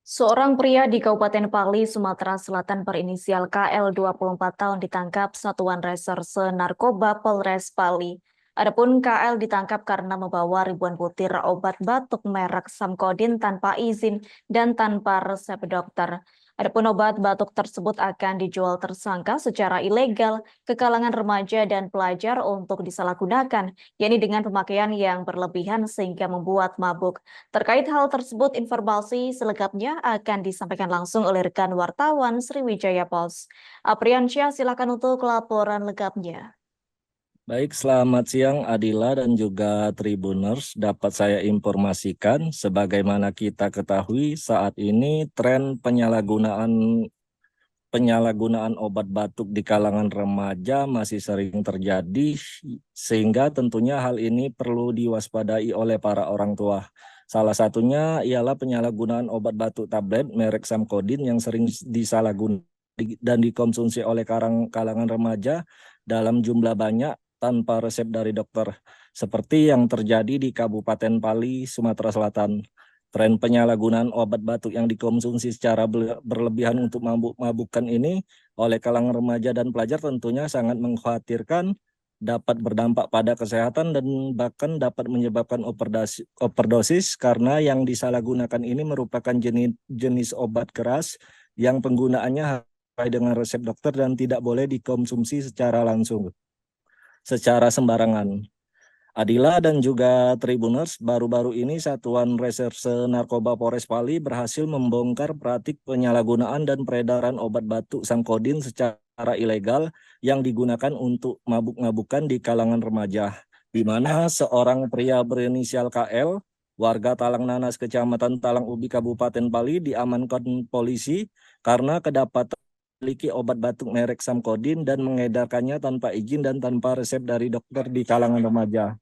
Seorang pria di Kabupaten Pali, Sumatera Selatan berinisial KL 24 tahun ditangkap Satuan Reserse Narkoba Polres Pali. Adapun KL ditangkap karena membawa ribuan butir obat batuk merek Samkodin tanpa izin dan tanpa resep dokter. Adapun obat batuk tersebut akan dijual tersangka secara ilegal ke kalangan remaja dan pelajar untuk disalahgunakan, yakni dengan pemakaian yang berlebihan sehingga membuat mabuk. Terkait hal tersebut, informasi selengkapnya akan disampaikan langsung oleh rekan wartawan Sriwijaya Pos. Apriansyah, silakan untuk laporan lengkapnya. Baik, selamat siang Adila dan juga Tribuners. Dapat saya informasikan, sebagaimana kita ketahui saat ini tren penyalahgunaan obat batuk di kalangan remaja masih sering terjadi, sehingga tentunya hal ini perlu diwaspadai oleh para orang tua. Salah satunya ialah penyalahgunaan obat batuk tablet merek Samkodin yang sering disalahgunakan dan dikonsumsi oleh kalangan remaja dalam jumlah banyak tanpa resep dari dokter, seperti yang terjadi di Kabupaten Pali, Sumatera Selatan. Tren penyalahgunaan obat batuk yang dikonsumsi secara berlebihan untuk mabuk-mabukkan ini oleh kalangan remaja dan pelajar tentunya sangat mengkhawatirkan, dapat berdampak pada kesehatan dan bahkan dapat menyebabkan overdosis karena yang disalahgunakan ini merupakan jenis obat keras yang penggunaannya sesuai dengan resep dokter dan tidak boleh dikonsumsi secara sembarangan. Adila dan juga Tribuners, baru-baru ini Satuan Reserse Narkoba Polres Pali berhasil membongkar praktik penyalahgunaan dan peredaran obat batuk Samkodin secara ilegal yang digunakan untuk mabuk-mabukan di kalangan remaja, di mana seorang pria berinisial KL, warga Talang Nanas, Kecamatan Talang Ubi, Kabupaten Pali, diamankan polisi karena kedapatan memiliki obat batuk merek Samkodin dan mengedarkannya tanpa izin dan tanpa resep dari dokter di kalangan remaja.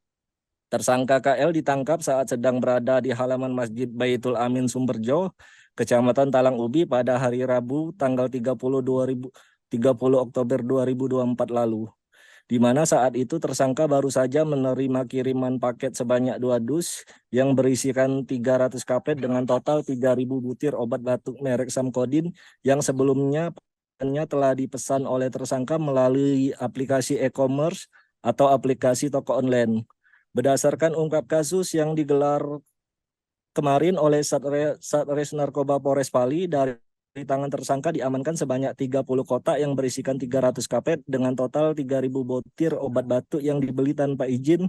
Tersangka KL ditangkap saat sedang berada di halaman Masjid Baitul Amin Sumberjo, Kecamatan Talang Ubi pada hari Rabu tanggal 30 Oktober 2024 lalu. Di mana saat itu tersangka baru saja menerima kiriman paket sebanyak 2 dus yang berisikan 300 karet dengan total 3.000 butir obat batuk merek Samkodin yang sebelumnya telah dipesan oleh tersangka melalui aplikasi e-commerce atau aplikasi toko online. Berdasarkan ungkap kasus yang digelar kemarin oleh Satres Narkoba Polres Pali, dari tangan tersangka diamankan sebanyak 30 kotak yang berisikan 300 karet dengan total 3.000 butir obat batuk yang dibeli tanpa izin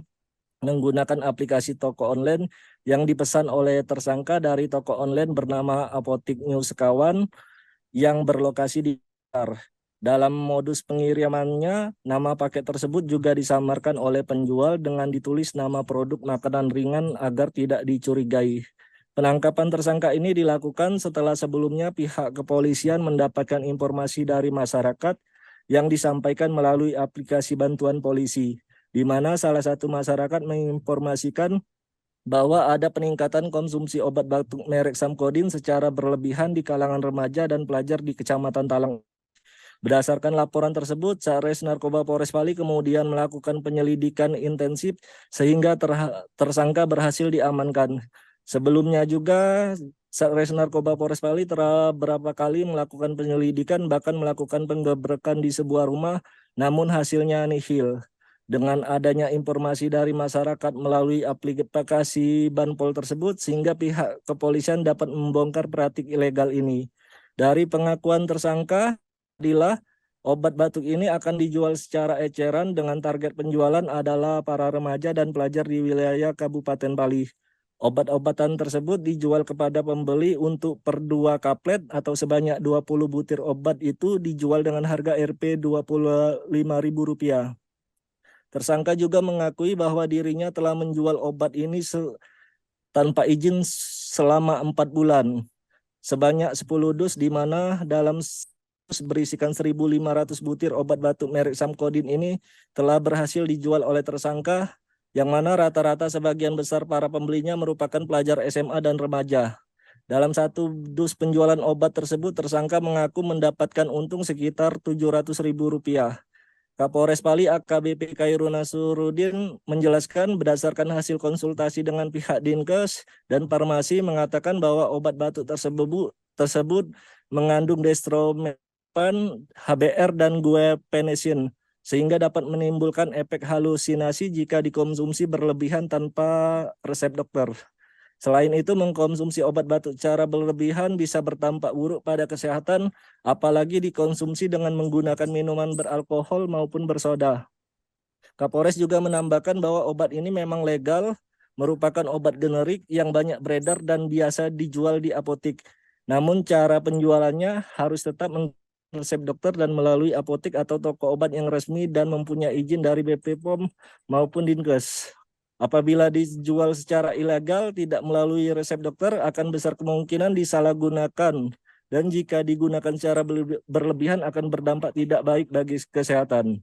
menggunakan aplikasi toko online yang dipesan oleh tersangka dari toko online bernama Apotik New Sekawan yang berlokasi di Blitar. Dalam modus pengirimannya, nama paket tersebut juga disamarkan oleh penjual dengan ditulis nama produk makanan ringan agar tidak dicurigai. Penangkapan tersangka ini dilakukan setelah sebelumnya pihak kepolisian mendapatkan informasi dari masyarakat yang disampaikan melalui aplikasi bantuan polisi, di mana salah satu masyarakat menginformasikan bahwa ada peningkatan konsumsi obat batuk merek Samkodin secara berlebihan di kalangan remaja dan pelajar di Kecamatan Talang. Berdasarkan laporan tersebut, Satres Narkoba Polres Pali kemudian melakukan penyelidikan intensif sehingga tersangka berhasil diamankan. Sebelumnya juga Satres Narkoba Polres Pali telah beberapa kali melakukan penyelidikan, bahkan melakukan penggebrekan di sebuah rumah, namun hasilnya nihil. Dengan adanya informasi dari masyarakat melalui aplikasi Banpol tersebut, sehingga pihak kepolisian dapat membongkar praktik ilegal ini. Dari pengakuan tersangka, obat batuk ini akan dijual secara eceran dengan target penjualan adalah para remaja dan pelajar di wilayah Kabupaten Pali. Obat-obatan tersebut dijual kepada pembeli untuk per 2 kaplet atau sebanyak 20 butir obat itu dijual dengan harga Rp 25.000. Tersangka juga mengakui bahwa dirinya telah menjual obat ini tanpa izin selama 4 bulan. Sebanyak 10 dus di mana dalam berisikan 1.500 butir obat batuk merek Samkodin ini telah berhasil dijual oleh tersangka, yang mana rata-rata sebagian besar para pembelinya merupakan pelajar SMA dan remaja. Dalam satu dus penjualan obat tersebut, tersangka mengaku mendapatkan untung sekitar Rp700.000. Kapolres Pali AKBP Khairul Nasruddin menjelaskan berdasarkan hasil konsultasi dengan pihak Dinkes dan farmasi mengatakan bahwa obat batuk tersebut mengandung dextrometan, HBr, dan guaifenesin, sehingga dapat menimbulkan efek halusinasi jika dikonsumsi berlebihan tanpa resep dokter. Selain itu, mengkonsumsi obat batuk secara berlebihan bisa berdampak buruk pada kesehatan, apalagi dikonsumsi dengan menggunakan minuman beralkohol maupun bersoda. Kapolres juga menambahkan bahwa obat ini memang legal, merupakan obat generik yang banyak beredar dan biasa dijual di apotik. Namun cara penjualannya harus tetap resep dokter dan melalui apotik atau toko obat yang resmi dan mempunyai izin dari BPOM maupun Dinkes. Apabila dijual secara ilegal tidak melalui resep dokter akan besar kemungkinan disalahgunakan, dan jika digunakan secara berlebihan akan berdampak tidak baik bagi kesehatan.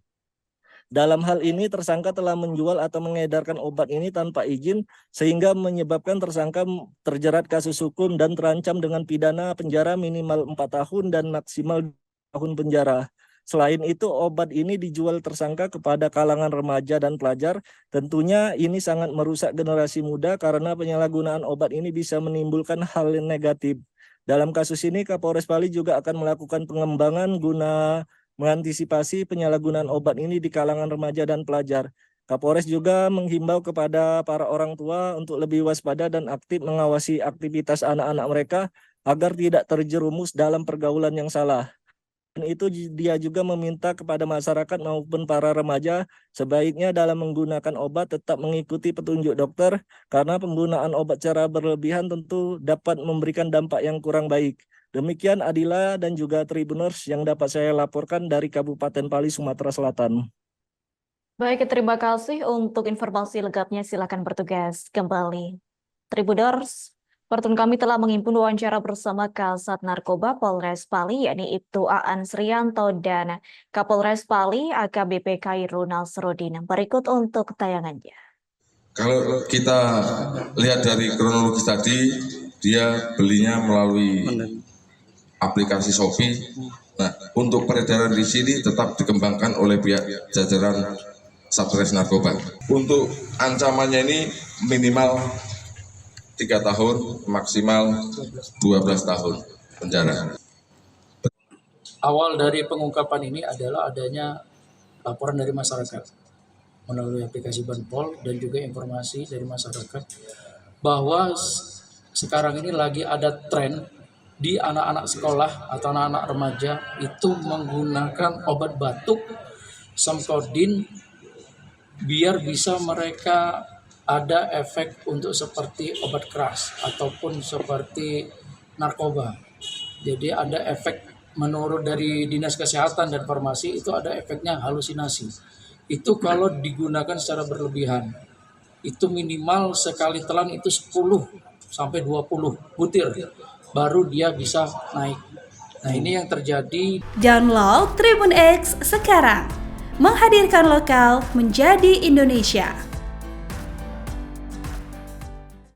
Dalam hal ini tersangka telah menjual atau mengedarkan obat ini tanpa izin sehingga menyebabkan tersangka terjerat kasus hukum dan terancam dengan pidana penjara minimal 4 tahun dan maksimal 2 tahun penjara. Selain itu, obat ini dijual tersangka kepada kalangan remaja dan pelajar. Tentunya ini sangat merusak generasi muda karena penyalahgunaan obat ini bisa menimbulkan hal yang negatif. Dalam kasus ini, Kapolres Bali juga akan melakukan pengembangan guna mengantisipasi penyalahgunaan obat ini di kalangan remaja dan pelajar. Kapolres juga menghimbau kepada para orang tua untuk lebih waspada dan aktif mengawasi aktivitas anak-anak mereka agar tidak terjerumus dalam pergaulan yang salah. Dan itu dia juga meminta kepada masyarakat maupun para remaja sebaiknya dalam menggunakan obat tetap mengikuti petunjuk dokter karena penggunaan obat secara berlebihan tentu dapat memberikan dampak yang kurang baik. Demikian Adila dan juga Tribuners yang dapat saya laporkan dari Kabupaten Pali, Sumatera Selatan. Baik, terima kasih untuk informasi lengkapnya. Silakan bertugas kembali. Tribuners, Pertun kami telah menghimpun wawancara bersama Kasat Narkoba Polres Pali, yakni Ibtu Aan Srianto dan Kapolres Pali AKBP Khairul Nasruddin. Berikut untuk tayangannya. Kalau kita lihat dari kronologis tadi, dia belinya melalui aplikasi Shopee. Nah, untuk peredaran di sini tetap dikembangkan oleh pihak jajaran Satres Narkoba. Untuk ancamannya ini minimal 3 tahun, maksimal 12 tahun penjara. Awal dari pengungkapan ini adalah adanya laporan dari masyarakat melalui aplikasi Banpol dan juga informasi dari masyarakat bahwa sekarang ini lagi ada tren di anak-anak sekolah atau anak-anak remaja itu menggunakan obat batuk Samsudin biar bisa mereka ada efek untuk seperti obat keras ataupun seperti narkoba. Jadi ada efek menurut dari Dinas Kesehatan dan Farmasi itu ada efeknya halusinasi. Itu kalau digunakan secara berlebihan. Itu minimal sekali telan itu 10 sampai 20 butir baru dia bisa naik. Nah, ini yang terjadi. Download Tribun X sekarang. Menghadirkan lokal menjadi Indonesia.